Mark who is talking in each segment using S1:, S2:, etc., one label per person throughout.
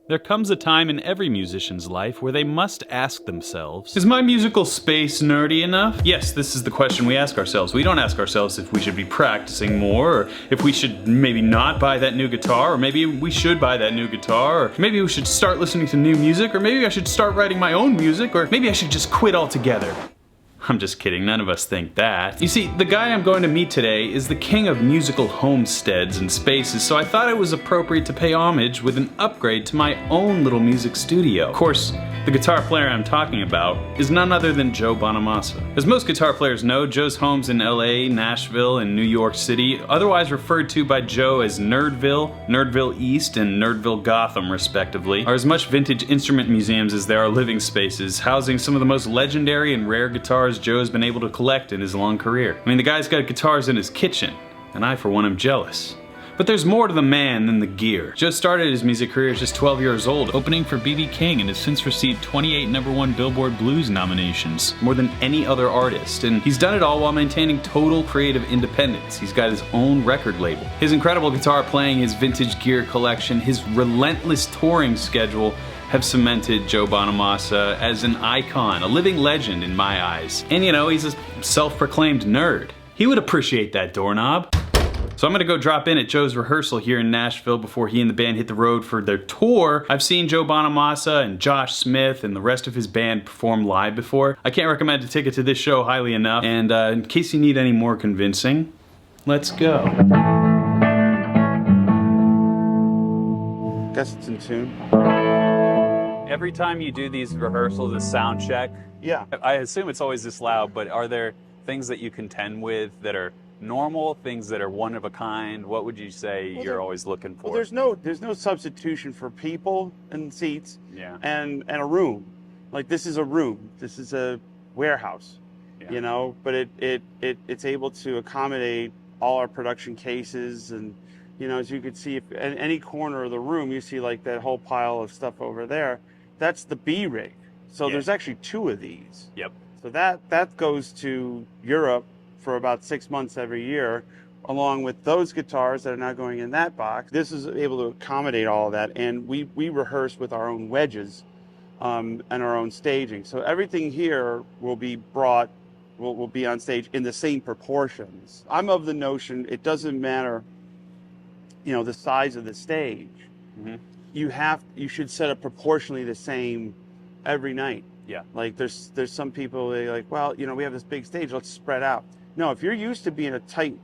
S1: There comes a time in every musician's life where they must ask themselves, is my musical space nerdy enough? Yes, this is the question we ask ourselves. We don't ask ourselves if we should be practicing more, or if we should maybe not buy that new guitar, or maybe we should buy that new guitar, or maybe we should start listening to new music, or maybe I should start writing my own music, or maybe I should just quit altogether. I'm just kidding, none of us think that. You see, the guy I'm going to meet today is the king of musical homesteads and spaces, so I thought it was appropriate to pay homage with an upgrade to my own little music studio. Of course, the guitar player I'm talking about is none other than Joe Bonamassa. As most guitar players know, Joe's home's in LA, Nashville, and New York City, otherwise referred to by Joe as Nerdville, Nerdville East, and Nerdville Gotham, respectively, are as much vintage instrument museums as there are living spaces, housing some of the most legendary and rare guitars Joe's been able to collect in his long career. I mean, the guy's got guitars in his kitchen, and I, for one, am jealous. But there's more to the man than the gear. Joe started his music career as just 12 years old, opening for B.B. King, and has since received 28 #1 Billboard Blues nominations, more than any other artist. And he's done it all while maintaining total creative independence. He's got his own record label. His incredible guitar playing, his vintage gear collection, his relentless touring schedule have cemented Joe Bonamassa as an icon, a living legend in my eyes. And you know, he's a self-proclaimed nerd. He would appreciate that doorknob. So I'm gonna go drop in at Joe's rehearsal here in Nashville before he and the band hit the road for their tour. I've seen Joe Bonamassa and Josh Smith and the rest of his band perform live before. I can't recommend a ticket to this show highly enough. And in case you need any more convincing, let's go.
S2: Guess it's in tune.
S1: Every time you do these rehearsals, a sound check,
S2: Yeah.
S1: I assume it's always this loud, but are there things that you contend with that are normal, things that are one of a kind? What would you say you're always looking for?
S2: Well, there's no substitution for people and seats,
S1: Yeah.
S2: and a room. Like, this is a room. This is a warehouse.
S1: Yeah.
S2: You know, but it's able to accommodate all our production cases. And you know, as you can see, if in any corner of the room you see like that whole pile of stuff over there, that's the B rig. So
S1: Yeah.
S2: there's actually 2 of these.
S1: Yep.
S2: So that goes to Europe for about 6 months every year, along with those guitars that are now going in that box. This is able to accommodate all of that, and we rehearse with our own wedges and our own staging. So everything here will be brought, will be on stage in the same proportions. I'm of the notion it doesn't matter, you know, the size of the stage.
S1: Mm-hmm.
S2: You should set up proportionally the same every night.
S1: Yeah.
S2: Like there's some people, they like, well, you know, we have this big stage, let's spread out. No, if you're used to being a tight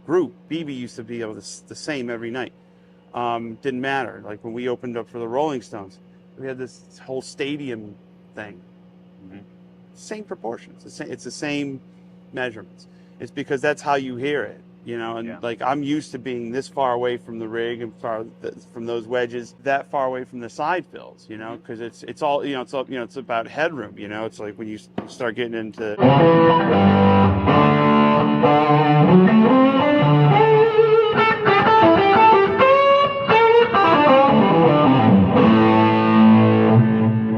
S2: group, BB used to be able to the same every night. Didn't matter. Like when we opened up for the Rolling Stones, we had this whole stadium thing.
S1: Mm-hmm.
S2: Same proportions. It's the same measurements. It's because that's how you hear it. You know, and like I'm used to being this far away from the rig and from those wedges, that far away from the side fills. You know, because it's all it's about headroom. You know, it's like when you start getting into.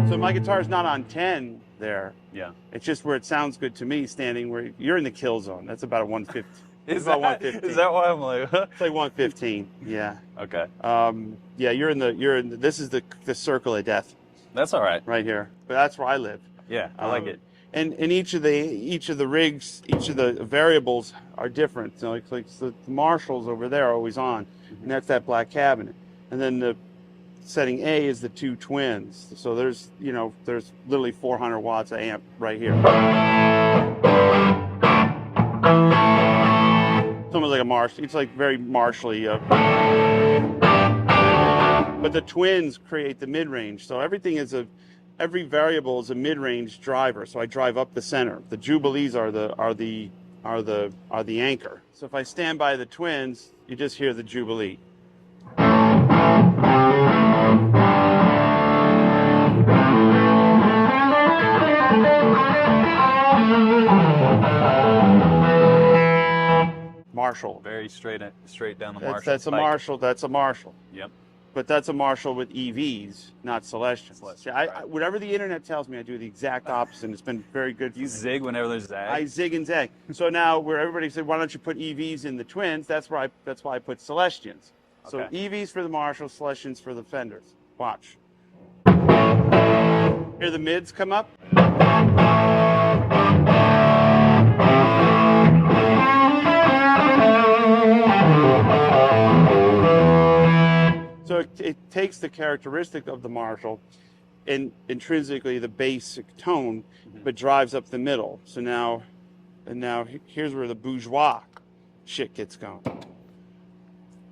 S2: So my guitar's not on 10 there.
S1: Yeah.
S2: It's just where it sounds good to me, standing where you're in the kill zone. That's about a 150.
S1: Is that why I'm like,
S2: It's like 115. Yeah.
S1: Okay.
S2: Yeah, you're in this is the circle of death
S1: That's all right.
S2: right here. But that's where I live.
S1: Yeah, I like it.
S2: And each of the rigs, each of the variables are different. So like the Marshalls over there are always on, and that's that black cabinet. And then the setting A is the 2 twins. So there's literally 400 watts of amp right here. It's almost like a Marshall. It's like very Marshally. But the twins create the mid-range. So every variable is a mid-range driver. So I drive up the center. The Jubilees are the anchor. So if I stand by the twins, you just hear the Jubilee. Marshall.
S1: Very straight down the Marshall.
S2: That's a Marshall. That's a Marshall.
S1: Yep.
S2: But that's a Marshall with EVs, not Celestians. See, whatever the internet tells me, I do the exact opposite, and it's been very good for
S1: You
S2: me.
S1: zig whenever there's zag?
S2: I zig and zag. So now where everybody said, why don't you put EVs in the twins, that's why I put Celestians. So
S1: Okay.
S2: EVs for the Marshalls, Celestians for the Fenders. Watch. Hear the mids come up? So it takes the characteristic of the Marshall and intrinsically the basic tone, but drives up the middle. So now here's where the bourgeois shit gets going.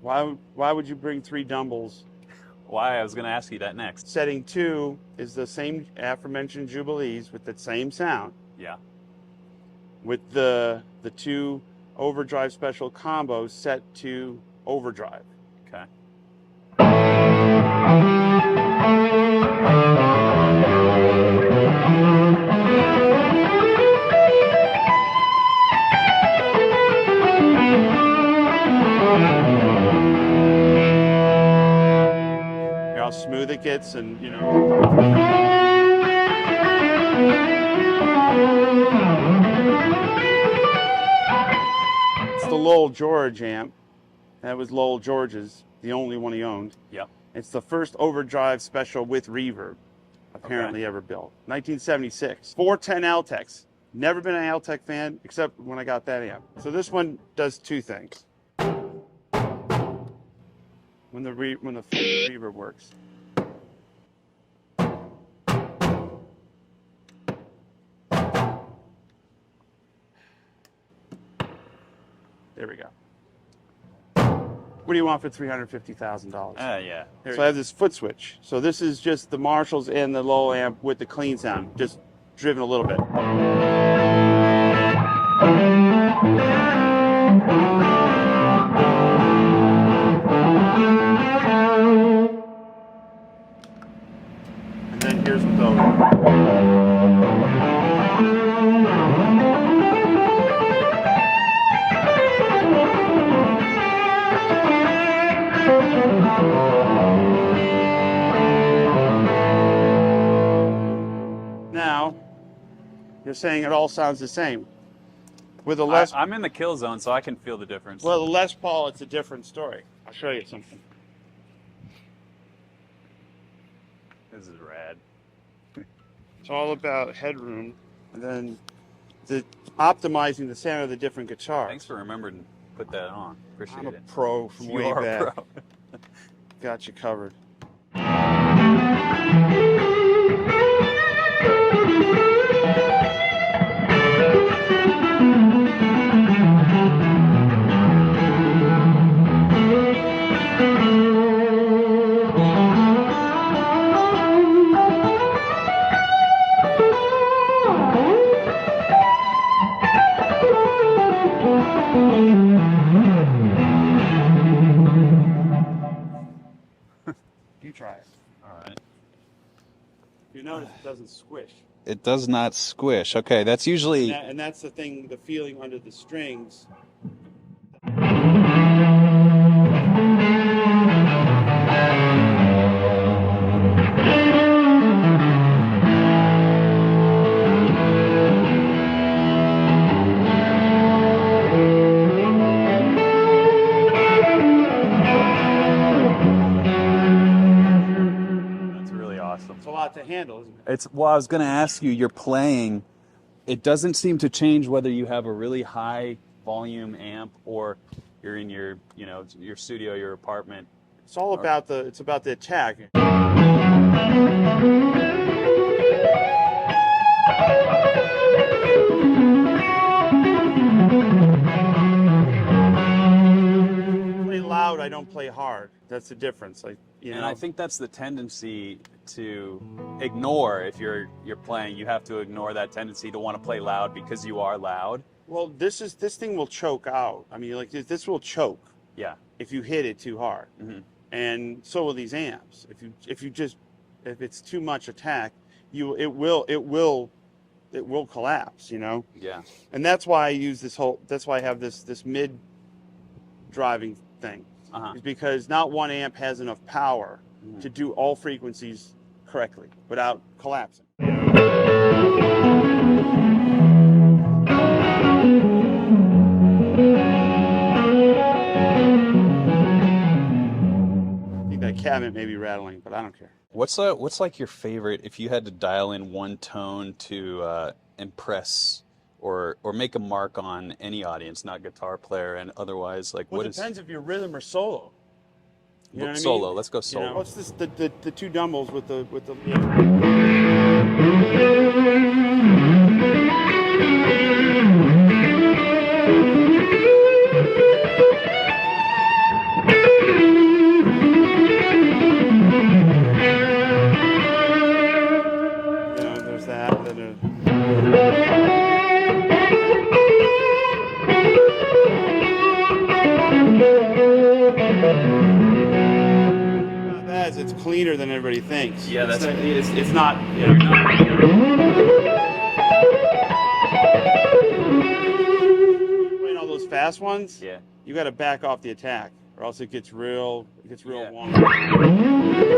S2: Why would you bring 3 Dumbles?
S1: Why? I was going to ask you that next.
S2: Setting 2 is the same aforementioned Jubilees with the same sound.
S1: Yeah.
S2: With the 2 overdrive special combos set to overdrive.
S1: Okay.
S2: How smooth it gets, and you know. It's the Lowell George amp. That was Lowell George's, the only one he owned.
S1: Yep.
S2: It's the first overdrive special with reverb apparently ever built. 1976. 410 Altec. Never been an Altec fan except when I got that amp. So this one does 2 things. When the reverb works. There we go. What do you want for $350,000?
S1: Yeah.
S2: So I have this foot switch. So this is just the Marshalls and the low amp with the clean sound, just driven a little bit. And then here's the Now, you're saying it all sounds the same. With a Les
S1: I'm in the kill zone, so I can feel the difference.
S2: Well, the Les Paul, it's a different story. I'll show you something.
S1: This is rad.
S2: It's all about headroom, and then optimizing the sound of the different guitars.
S1: Thanks for remembering to put that on. Appreciate
S2: I'm a
S1: it.
S2: pro from
S1: You
S2: way
S1: are
S2: back.
S1: a pro.
S2: Got you covered. You try it.
S1: All right.
S2: You notice it doesn't squish.
S1: It does not squish. Okay, that's usually...
S2: And that's the thing, the feeling under the strings. It's a lot to handle, isn't it?
S1: Well, I was going to ask you, you're playing, it doesn't seem to change whether you have a really high volume amp or you're in your, your studio, your apartment.
S2: It's all about the attack. Play loud, I don't play hard. That's the difference.
S1: And I think that's the tendency to ignore. If you're playing, you have to ignore that tendency to want to play loud because you are loud.
S2: Well, this thing will choke out. I mean, like this will choke.
S1: Yeah. If
S2: you hit it too hard.
S1: Mm-hmm.
S2: And so will these amps. If it's too much attack, it will collapse,
S1: Yeah.
S2: And that's why I use that's why I have this mid driving thing. Is because not one amp has enough power to do all frequencies correctly without collapsing. I think that cabinet may be rattling, but I don't care.
S1: What's like your favorite, if you had to dial in one tone to impress or make a mark on any audience, not guitar player and otherwise, like
S2: Well,
S1: what
S2: it
S1: is
S2: depends if you're rhythm or solo. You know what
S1: solo?
S2: I mean?
S1: Let's go solo.
S2: You know, what's this? The two Dumbles with the. You know, there's that. That is, it's cleaner than everybody thinks.
S1: Yeah,
S2: it's
S1: that's
S2: not, it's not.
S1: you're not.
S2: Playing all those fast ones.
S1: Yeah.
S2: You got to back off the attack, or else it gets real.
S1: Yeah.
S2: Wonky.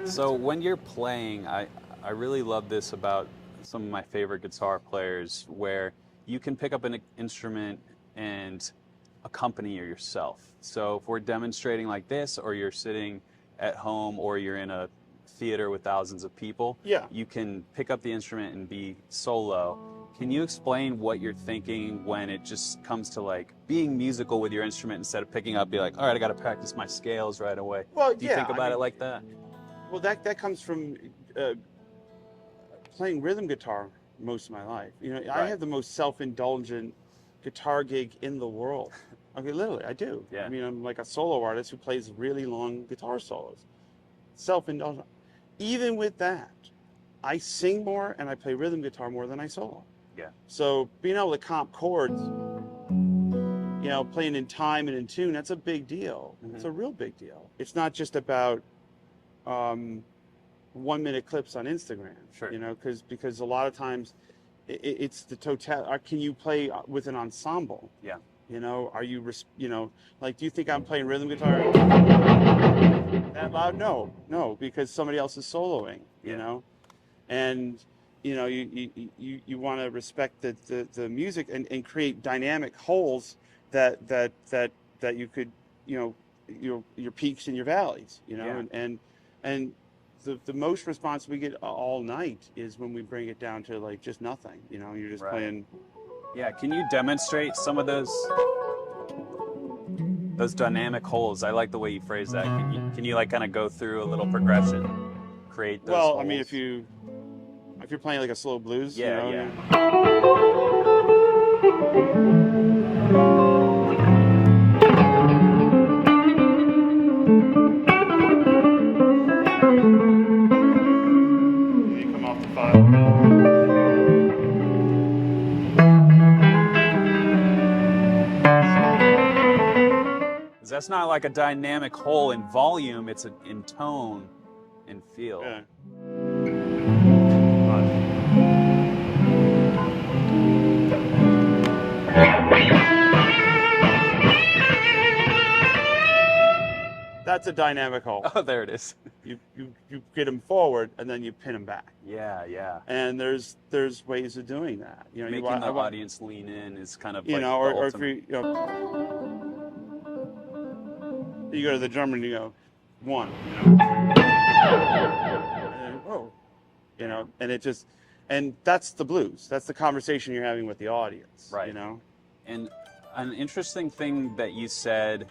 S1: So when you're playing, I really love this about some of my favorite guitar players, where you can pick up an instrument and accompany yourself. So if we're demonstrating like this, or you're sitting at home, or you're in a theater with thousands of people,
S2: Yeah.
S1: you can pick up the instrument and be solo. Can you explain what you're thinking when it just comes to like being musical with your instrument, instead of picking up, be like, all right, I got to practice my scales right away?
S2: Well,
S1: Do you think about it like that?
S2: Well, that comes from playing rhythm guitar most of my life. You know, I
S1: Right.
S2: have the most self-indulgent guitar gig in the world. Okay, literally, I do.
S1: Yeah.
S2: I mean, I'm like a solo artist who plays really long guitar solos. Self-indulgent. Even with that, I sing more and I play rhythm guitar more than I solo.
S1: Yeah.
S2: So being able to comp chords, you know, playing in time and in tune, that's a big deal.
S1: Mhm.
S2: It's a real big deal. It's not just about 1 minute clips on Instagram.
S1: Sure.
S2: You know, because a lot of times it's the total. Can you play with an ensemble?
S1: Yeah.
S2: You know, are you, you know, like, do you think I'm playing rhythm guitar that loud? No, because somebody else is soloing, you
S1: Yeah.
S2: know? And, you know, you want to respect the music and create dynamic wholes that you could, you know, your peaks and your valleys, you know?
S1: Yeah.
S2: And the most response we get all night is when we bring it down to like just nothing, you know, you're just
S1: Right.
S2: playing.
S1: Yeah, can you demonstrate some of those dynamic holes? I like the way you phrase that. Can you like kind of go through a little progression, create those
S2: Well,
S1: holes?
S2: I mean, if you're playing like a slow blues,
S1: Yeah,
S2: you know, you come off the five.
S1: 'Cause that's not like a dynamic hole in volume, it's in tone and feel.
S2: Yeah. That's a dynamic hole.
S1: Oh, there it is.
S2: You get them forward and then you pin them back.
S1: Yeah, yeah.
S2: And there's ways of doing that. You know,
S1: Making the audience lean in is kind of
S2: you
S1: like
S2: know,
S1: the
S2: or if
S1: ultimate.
S2: you go to the drummer and you go 1, you know, and then, whoa, you know, and that's the blues. That's the conversation you're having with the audience,
S1: Right.
S2: You know.
S1: And an interesting thing that you said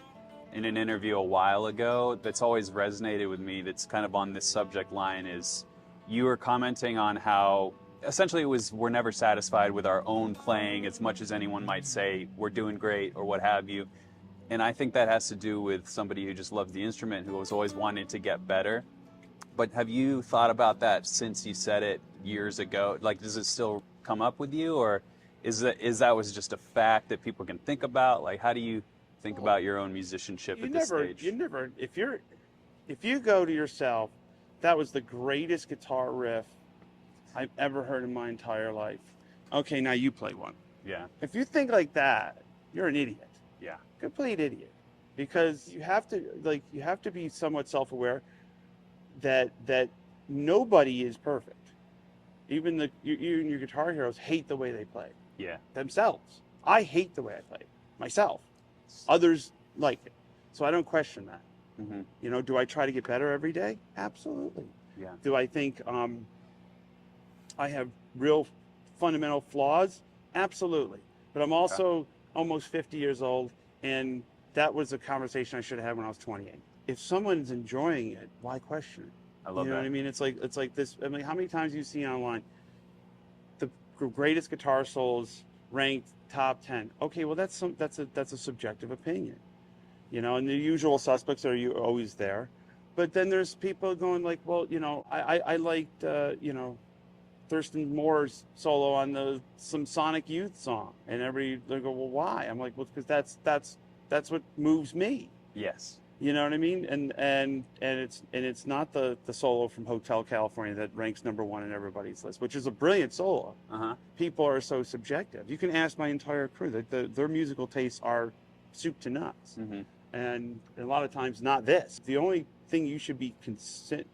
S1: in an interview a while ago that's always resonated with me, that's kind of on this subject line, is you were commenting on how essentially it was, we're never satisfied with our own playing, as much as anyone might say we're doing great or what have you. And I think that has to do with somebody who just loves the instrument, who was always wanting to get better. But have you thought about that since you said it years ago? Like, does it still come up with you, or is that was just a fact that people can think about? Like, how do you think about your own musicianship at this stage?
S2: If you go to yourself, that was the greatest guitar riff I've ever heard in my entire life. Okay, now you play one.
S1: Yeah,
S2: If you think like that, you're an idiot.
S1: yeah,
S2: Complete idiot. because you have to be somewhat self-aware that nobody is perfect. Even your guitar heroes hate the way they play.
S1: Yeah.
S2: Themselves. I hate the way I play myself. Others like it. So I don't question that.
S1: Mm-hmm.
S2: You know, do I try to get better every day? Absolutely.
S1: Yeah.
S2: Do I think I have real fundamental flaws? Absolutely. But I'm also almost 50 years old, and that was a conversation I should have had when I was 28. If someone's enjoying it, why question it?
S1: I love
S2: You know
S1: that.
S2: what I mean? It's like this. I mean, how many times do you see online the greatest guitar solos ranked top 10? Okay, well that's a subjective opinion, you know, and the usual suspects are always there. But then there's people going like, well, you know, I liked you know, Thurston Moore's solo on some Sonic Youth song, and they go, well, why? I'm like, well, because that's what moves me.
S1: Yes.
S2: You know what I mean? And it's not the solo from Hotel California that ranks #1 in everybody's list, which is a brilliant solo.
S1: Uh-huh.
S2: People are so subjective. You can ask my entire crew. Their musical tastes are soup to nuts.
S1: Mm-hmm.
S2: And a lot of times not this. The only thing you should be considerate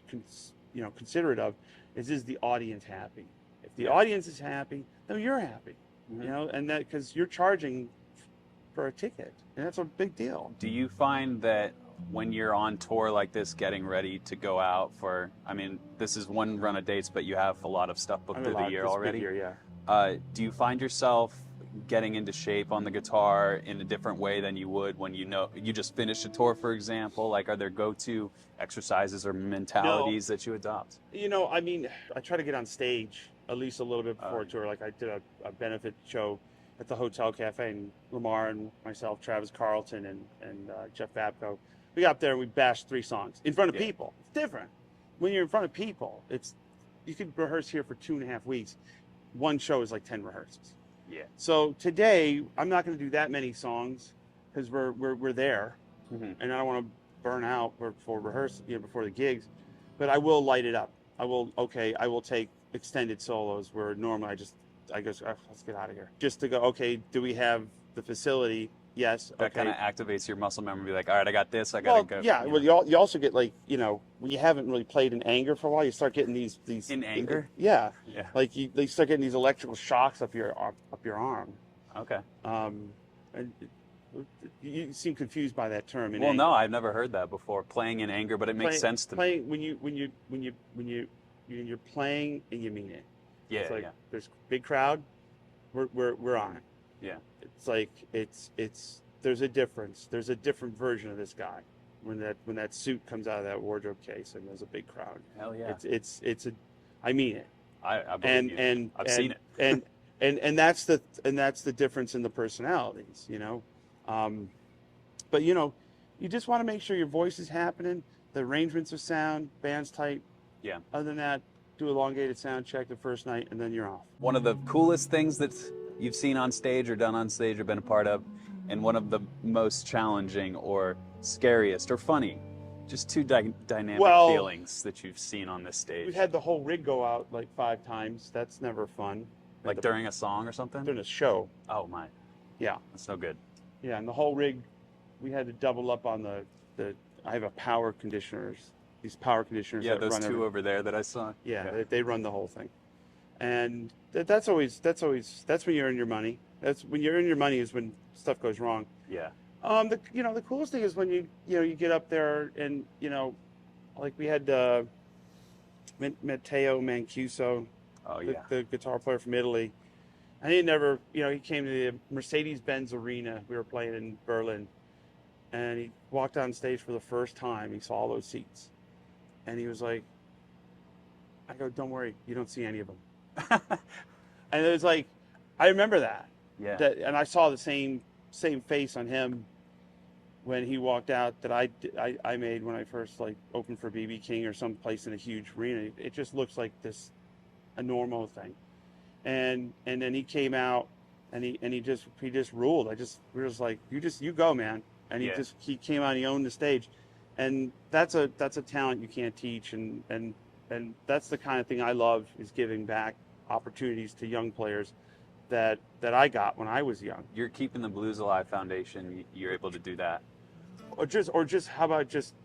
S2: of is the audience happy? If the audience is happy, then you're happy. Mm-hmm. You know, and that because you're charging for a ticket, and that's a big deal.
S1: Do you find that when you're on tour like this, getting ready to go out for, I mean, this is one run of dates, but you have a lot of stuff booked through the year already.
S2: Year, yeah.
S1: Do you find yourself getting into shape on the guitar in a different way than you would when you know you just finished a tour, for example? Like, are there go-to exercises or mentalities that you adopt?
S2: You know, I mean, I try to get on stage at least a little bit before a tour. Like I did a benefit show at the Hotel Cafe, and Lamar and myself, Travis Carlton, and Jeff Beck, we got up there and we bashed 3 songs in front of people. It's different. When you're in front of people, you could rehearse here for 2.5 weeks. One show is like 10 rehearsals.
S1: Yeah.
S2: So today, I'm not going to do that many songs because we're there,
S1: mm-hmm.
S2: and I don't want to burn out before rehearsal, before the gigs. But I will light it up. I will take extended solos where normally I go, oh, let's get out of here. Just to go, okay, do we have the facility? Yes.
S1: That kind of activates your muscle memory. Be like, all right, I got this. I got to go.
S2: Yeah. Well, you also get like, you know, when you haven't really played in anger for a while, you start getting these
S1: in anger.
S2: Yeah.
S1: Yeah.
S2: Like you start getting these electrical shocks up your arm.
S1: Okay.
S2: And you seem confused by that term.
S1: Well, no, I've never heard that before. Playing in anger, but it makes sense to me.
S2: When you're playing and you mean it.
S1: Yeah.
S2: It's like there's a big crowd. We're on it.
S1: Yeah.
S2: It's like there's a difference. There's a different version of this guy when that suit comes out of that wardrobe case and there's a big crowd.
S1: Hell yeah.
S2: I mean it.
S1: I believe you. I've seen it.
S2: And that's the difference in the personalities, you know. But you know, you just want to make sure your voice is happening, the arrangements are sound, band's tight.
S1: Yeah.
S2: Other than that, do elongated sound check the first night and then you're off.
S1: One of the coolest things that you've seen on stage or done on stage or been a part of, and one of the most challenging or scariest or funny, just 2 dynamic feelings that you've seen on this stage.
S2: We've had the whole rig go out like 5 times. That's never fun.
S1: Like during a song or something?
S2: During a show.
S1: Oh my.
S2: Yeah.
S1: That's no good.
S2: Yeah, and the whole rig, we had to double up on I have a power conditioners. These power conditioners.
S1: Yeah, those 2 over there that I saw.
S2: Yeah. They run the whole thing. And that's when you earn your money. That's when you earn your money is when stuff goes wrong.
S1: Yeah.
S2: The coolest thing is when you get up there and like we had Matteo Mancuso, the guitar player from Italy. And he came to the Mercedes-Benz Arena. We were playing in Berlin, and he walked on stage for the first time. He saw all those seats, and he was like, "I go, don't worry, you don't see any of them." And it was like, I remember that.
S1: Yeah.
S2: And I saw the same face on him when he walked out that I made when I first opened for B.B. King or some place in a huge arena. It just looks like a normal thing. And then he came out and he just ruled. We were just like, you go, man. And he came out and he owned the stage. And that's a talent you can't teach, and that's the kind of thing I love, is giving back opportunities to young players that I got when I was young.
S1: You're keeping the Blues Alive Foundation. You're able to do that.
S2: or just how about just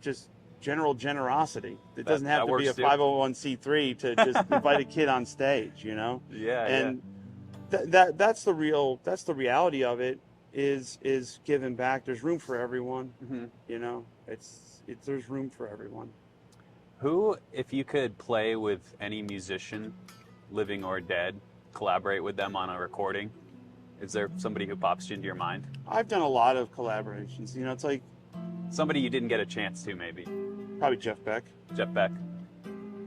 S2: general generosity? It doesn't have to be a 501c3 to just invite a kid on stage, you know?
S1: Yeah.
S2: And that's the reality of it, is giving back. There's room for everyone. You know, there's room for everyone.
S1: Who, if you could play with any musician, living or dead, collaborate with them on a recording, is there somebody who pops into your mind?
S2: I've done a lot of collaborations. You know, it's like
S1: somebody you didn't get a chance to, maybe.
S2: Probably Jeff Beck.
S1: Jeff Beck.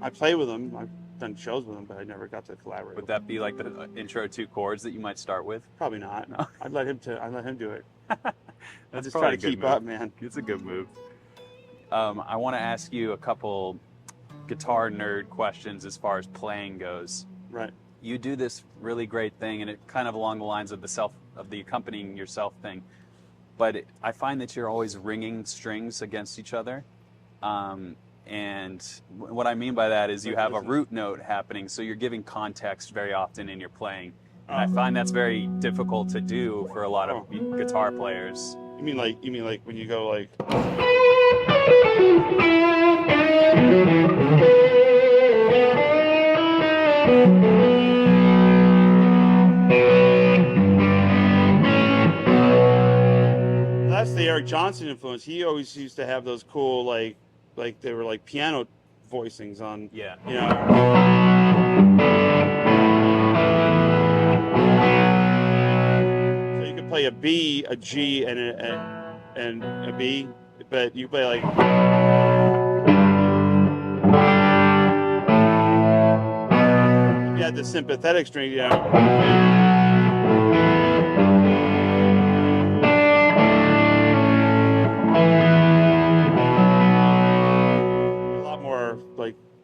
S2: I play with him. I've done shows with him, but I never got to collaborate.
S1: Would that be like the intro 2 chords that you might start with?
S2: Probably not. No. I'd let him do it.
S1: That's
S2: just try to keep up, man.
S1: It's a good move. I want to ask you a couple guitar nerd questions as far as playing goes.
S2: Right.
S1: You do this really great thing, and it kind of along the lines of the accompanying yourself thing. But I find that you're always ringing strings against each other. And what I mean by that is you have a root note happening, so you're giving context very often in your playing. And I find that's very difficult to do for a lot of guitar players.
S2: You mean like when you go like... That's the Eric Johnson influence. He always used to have those cool like they were like piano voicings on.
S1: Yeah.
S2: You know. So you could play a B, a G, and a B, but you play like. You had the sympathetic string, you know.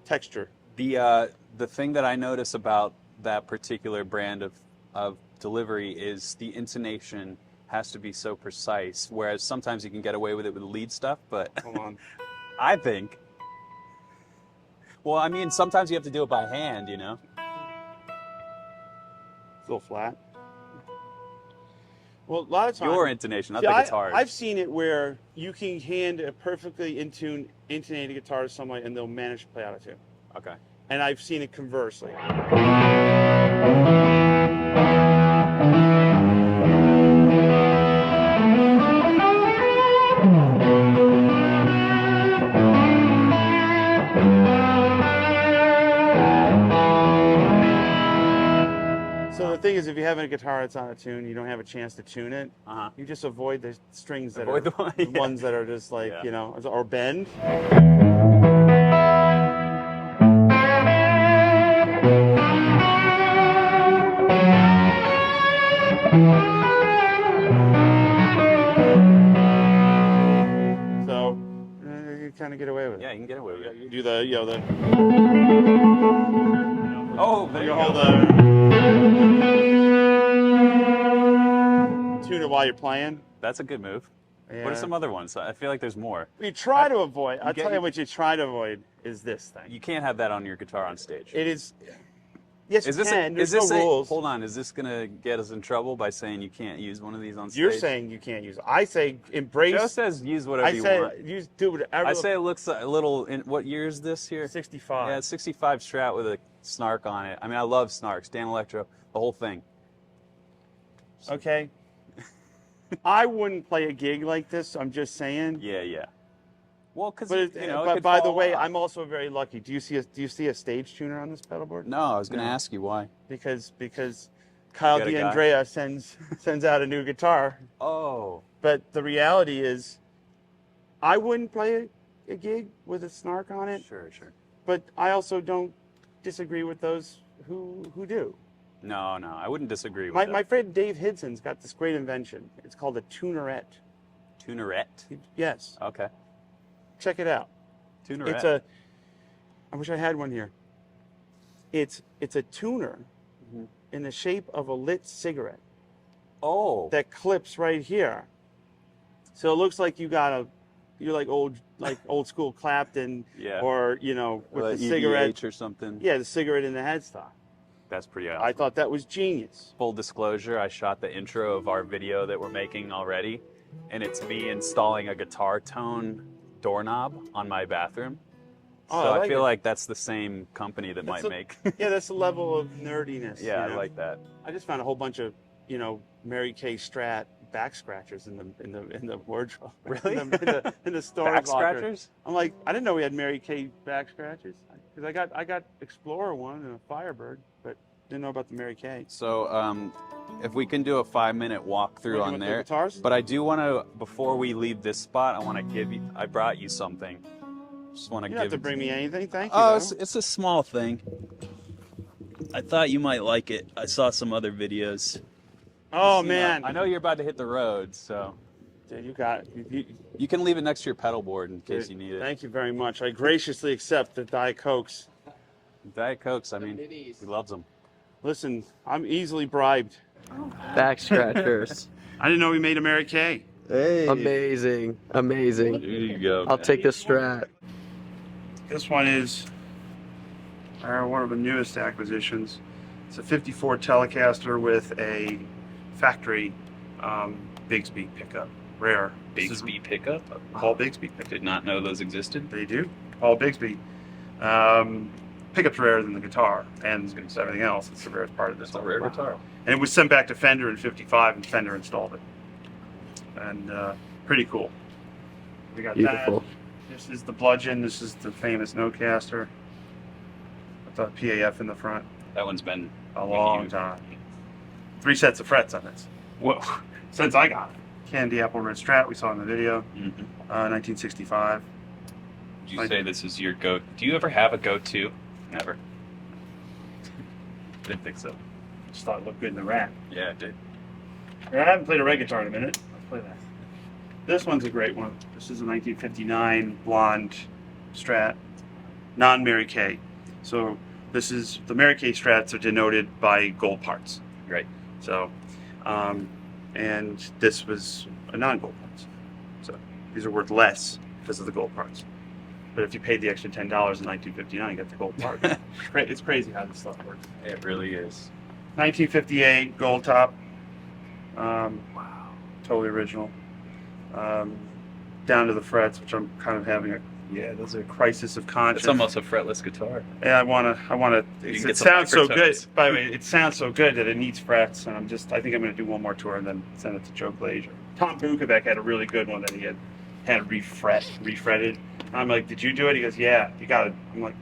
S2: Texture.
S1: The thing that I notice about that particular brand of delivery is the intonation has to be so precise, whereas sometimes you can get away with it with lead stuff, but
S2: hold on.
S1: I think, well, I mean, sometimes you have to do it by hand, you know?
S2: It's a little flat. Well, a lot of times...
S1: Your intonation, not the guitar's.
S2: I've seen it where you can hand a perfectly intonated guitar to somebody and they'll manage to play out of tune.
S1: Okay.
S2: And I've seen it conversely. So the thing is, if you have a guitar that's out of tune, you don't have a chance to tune it. You just avoid the strings that are the ones that are just like, you know, or bend. So you kind of get away with it.
S1: Yeah, you can get away with it.
S2: You do the, you know, the.
S1: Oh, there you go.
S2: Tune it while you're playing.
S1: That's a good move.
S2: Yeah.
S1: What are some other ones? I feel like there's more.
S2: You try to avoid. I'll tell you what you try to avoid is this thing.
S1: You can't have that on your guitar on stage.
S2: It is. Yes, you can. There's no rules.
S1: Hold on. Is this going to get us in trouble by saying you can't use one of these on stage?
S2: You're saying you can't use it. I say embrace.
S1: Joe says use whatever you want.
S2: Do whatever.
S1: I say it looks a little. What year is this here?
S2: 65.
S1: Yeah, it's 65 Strat with a snark on it. I mean, I love snarks. Dan Electro, the whole thing.
S2: Okay. I wouldn't play a gig like this. I'm just saying.
S1: Yeah. Well, because
S2: but by the way, I'm also very lucky. Do you see a stage tuner on this pedal board?
S1: No, I was going to ask you why.
S2: Because Kyle D'Andrea sends out a new guitar.
S1: Oh.
S2: But the reality is, I wouldn't play a gig with a snark on it.
S1: Sure.
S2: But I also don't disagree with those who do.
S1: No, I wouldn't disagree with
S2: my friend Dave Hidson's got this great invention. It's called a tunerette.
S1: Tunerette?
S2: Yes.
S1: Okay.
S2: Check it out.
S1: Tunerette.
S2: I wish I had one here. It's a tuner in the shape of a lit cigarette.
S1: Oh.
S2: That clips right here. So it looks like you're like old school Clapton, or with the cigarette
S1: or something.
S2: Yeah, the cigarette in the headstock.
S1: That's pretty awesome.
S2: I thought that was genius.
S1: Full disclosure, I shot the intro of our video that we're making already, and it's me installing a guitar tone doorknob on my bathroom.
S2: Oh,
S1: So
S2: I
S1: I
S2: like
S1: feel
S2: it.
S1: like that's the same company that might make.
S2: Yeah, that's the level of nerdiness.
S1: Yeah,
S2: you know?
S1: I like that.
S2: I just found a whole bunch of, Mary Kay Strat back scratchers in the wardrobe.
S1: Really?
S2: in the storage
S1: Back
S2: locker.
S1: scratchers?
S2: I'm like, I didn't know we had Mary Kay back scratchers because I got Explorer one and a Firebird, but didn't know about the Mary Kay.
S1: So, if we can do a 5-minute walkthrough
S2: Wanna
S1: on
S2: go through
S1: there.
S2: guitars?
S1: But I do want to, before we leave this spot, I want to give you. I brought you something. Just want to
S2: You
S1: give
S2: don't have to
S1: it
S2: bring me anything, thank you.
S1: Oh,
S2: though.
S1: it's a small thing. I thought you might like it. I saw some other videos.
S2: Oh
S1: See,
S2: man,
S1: I know you're about to hit the road, so
S2: Dude, you got
S1: you can leave it next to your pedal board in case you need it.
S2: Thank you very much. I graciously accept the Diet Cokes.
S1: Diet Cokes, I mean, he loves them.
S2: Listen, I'm easily bribed.
S3: Back scratchers.
S2: I didn't know we made a Mary Kay.
S1: Hey,
S3: Amazing. Amazing.
S1: there you go.
S3: I'll take the Strat.
S2: This one is one of the newest acquisitions. It's a 54 Telecaster with a factory Bigsby pickup. Rare.
S1: Bigsby pickup.
S2: Paul Bigsby pickup.
S1: Did not know those existed.
S2: They do. Paul Bigsby. Pickup's rarer than the guitar and everything else. It's the rarest part of this.
S1: It's a rare guitar.
S2: And it was sent back to Fender in '55, and Fender installed it. And pretty cool. We got
S3: Beautiful.
S2: that. This is the bludgeon. This is the famous Nocaster with the PAF in the front.
S1: That one's been
S2: A long time. 3 sets of frets on this.
S1: Whoa.
S2: Since I got it. Candy apple red Strat we saw in the video.
S1: Mm-hmm.
S2: 1965.
S1: Did you say this is your go? Do you ever have a go-to? Never. Didn't think so.
S2: Just thought it looked good in the rack.
S1: Yeah, it did.
S2: I haven't played a red guitar in a minute. Let's play that. This one's a great one. This is a 1959 blonde Strat, non-Mary Kay. So this is the Mary Kay Strats are denoted by gold parts.
S1: Right.
S2: So, and this was a non-gold parts. So these are worth less because of the gold parts. But if you paid the extra $10 in 1959, you get the gold part. It's crazy how this stuff works.
S1: It really is.
S2: 1958 gold top. Wow. Totally original. Down to the frets, which I'm kind of having those are a crisis of conscience.
S1: It's almost a fretless guitar.
S2: Yeah, I wanna.
S1: You can
S2: It
S1: get some
S2: sounds so good.
S1: microtones.
S2: By the way, it sounds so good that it needs frets, and I think I'm gonna do one more tour and then send it to Joe Glazier. Tom Bukovic had a really good one that he had refretted. I'm like, did you do it? He goes, yeah, you got it. I'm like,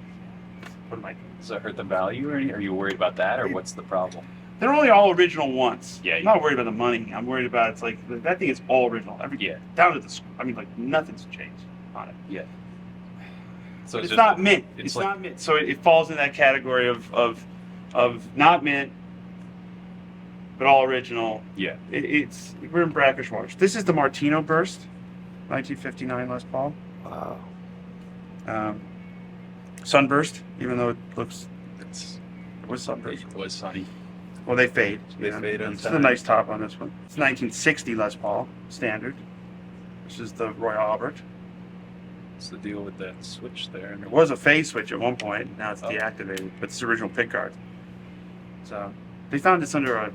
S2: what am I doing?
S1: Does it hurt the value, or are you worried about that, or what's the problem?
S2: They're only all original once.
S1: Yeah,
S2: I'm not worried about the money. I'm worried about it's like that thing is all original. Down to the. I mean, like nothing's changed on it.
S1: Yeah. So
S2: It's
S1: just
S2: not mint.
S1: it's
S2: It's
S1: like-
S2: not mint. So it falls in that category of not mint, but all original.
S1: Yeah.
S2: We're in brackish waters. This is the Martino Burst, 1959 Les Paul.
S3: Wow.
S2: Sunburst, even though it was
S1: It
S2: sunburst.
S1: was sunny.
S2: Well, they fade.
S1: They fade on
S2: It's a
S1: time.
S2: nice top on this one. It's 1960 Les Paul standard. This is the Roy Albert.
S1: What's the deal with that switch there?
S2: It was a phase switch at one point. Now it's
S1: Oh.
S2: deactivated, but it's the original pick guard. So they found this under a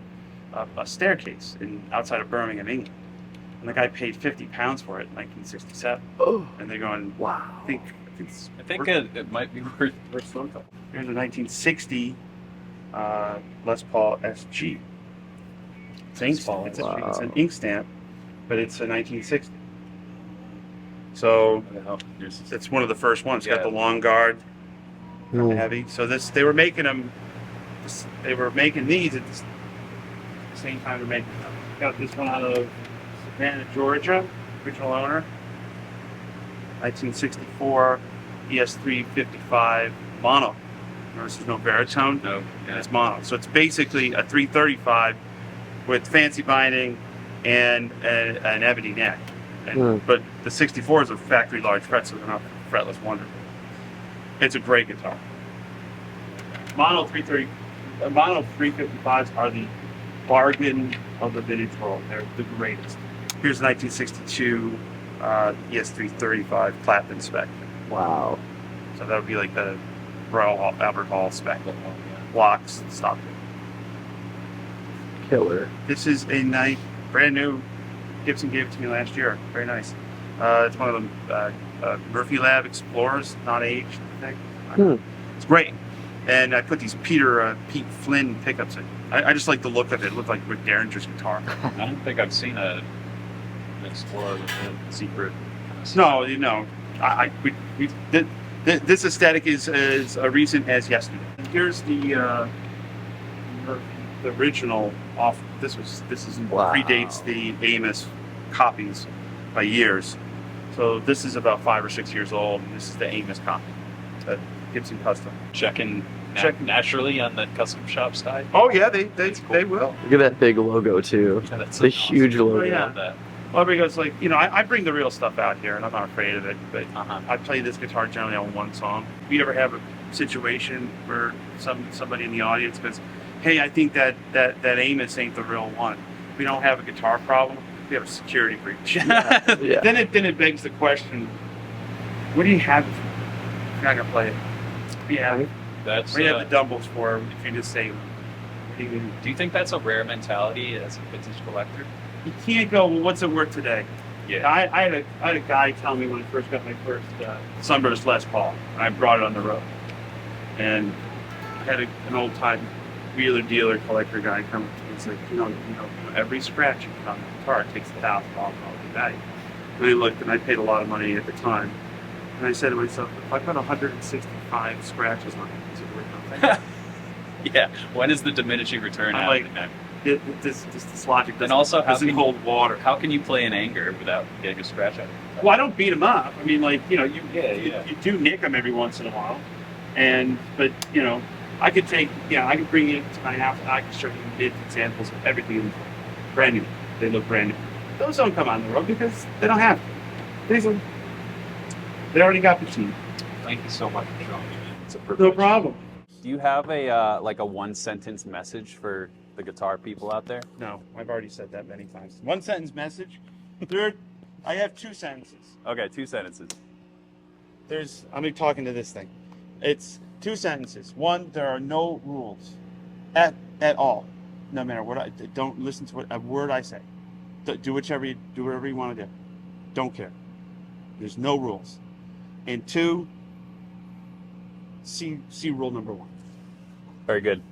S2: staircase outside of Birmingham, England. And the guy paid £50 for it in 1967.
S3: Oh.
S2: And they're going,
S3: Wow.
S2: I think it's
S1: I think
S2: worth
S1: it might be worth.
S2: something. Here's a 1960 Les Paul SG. It's ink stamp. It's an ink stamp, but it's a 1960. So it's one of the first ones. It's got the long guard,
S3: Mm.
S2: heavy. So they were making them. They were making these at the same time they're making them. Got this one out of Savannah, Georgia. Original owner. 1964 ES355 mono. Notice there's no baritone.
S1: No.
S2: And it's mono. So it's basically a 335 with fancy binding and an ebony neck. But the 64 is a factory large fret, so they're not fretless wonder. It's a great guitar. Mono 355s are the bargain of the vintage world. They're the greatest. Here's 1962 ES335 Clapton spec.
S3: Wow.
S2: So that would be like the Royal Albert Hall spec. Blocks, stop.
S3: Killer.
S2: This is a brand new Gibson gave it to me last year. Very nice. It's one of them Murphy Lab Explorers, not aged. I think. It's great. And I put these Pete Flynn pickups in. I just like the look of it. It looked like Rick Derringer's guitar.
S1: I don't think I've seen an Explorer with a secret.
S2: No, this aesthetic is as recent as yesterday. Here's the original off. This predates the Amos copies by years. So this is about 5 or 6 years old, and this is the Amos copy that Gibson Custom.
S1: Checking naturally on the custom shop side.
S2: Oh yeah, they will.
S3: Look at that big logo too.
S1: Yeah, that's
S3: The huge logo.
S2: Oh, yeah. Well, because like I bring the real stuff out here, and I'm not afraid of it. But I play this guitar generally on one song. If you ever have a situation where somebody in the audience goes, "Hey, I think that Amos ain't the real one," we don't have a guitar problem. We have a security breach.
S3: Yeah.
S2: Then it begs the question: what do you have it for? You're not gonna play it. Yeah.
S1: That's.
S2: What do you have the Dumbles for? If you just say,
S1: do you think that's a rare mentality as a vintage collector?
S2: you can't go, well, what's it worth today?
S1: Yeah.
S2: I had a guy tell me when I first got my first Sunburst Les Paul, and I brought it on the road. And I had an old time wheeler dealer collector guy come up to me and say, you know, every scratch you put on the guitar takes $1,000 off the value. And I looked, and I paid a lot of money at the time. And I said to myself, if I put 165 scratches on it, is it worth nothing?
S1: Yeah. When is the diminishing return
S2: I'm
S1: happening?
S2: like, this logic
S1: And also,
S2: doesn't hold water.
S1: How can you play in anger without getting a scratch out of it?
S2: Well, I don't beat them up. I mean, like, you
S1: Yeah.
S2: do nick them every once in a while, but I could bring you to my house. I can show you mid examples of everything in the book. Brand new. They look brand new. Those don't come on the road because they don't have to. They already got the team.
S1: Thank you so much for showing me. It's a privilege.
S2: No problem.
S4: Do you have a like a one sentence message for the guitar people out there?
S2: No, I've already said that many times. One sentence message. I have 2 sentences.
S4: Okay, 2 sentences.
S2: I'm talking to this thing. It's 2 sentences. 1, there are no rules at all. No matter what don't listen to a word I say. Do whatever you want to do. Don't care. There's no rules. And 2, see rule number 1.
S4: Very good.